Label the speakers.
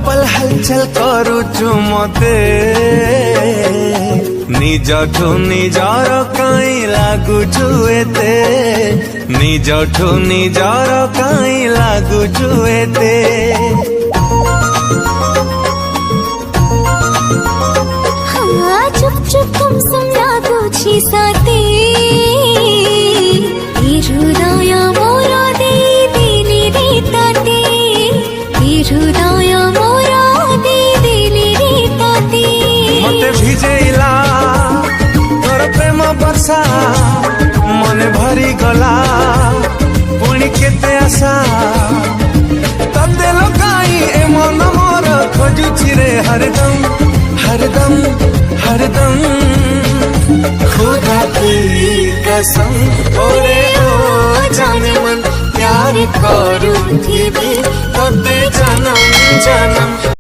Speaker 1: पल हलचल करुचु मते निजठु निजार काई लागुचु एते निजठु निजार काई लागुचु एते
Speaker 2: चुप चुप तुम लागुछि साथे हृदय मोर दे दिली रे ताते हृदय मोर दे दिली रे ताते
Speaker 1: मते भिजेला तोर प्रेम वर्षा मन भरी गला पुणी केते आशा तते लुकाई ए मन मोर खोजुछि रे हरदम हरदम हरदम खुदा की कसम ओरे ओ जाने मन प्यार करूं थी भी तते जन्म जन्म।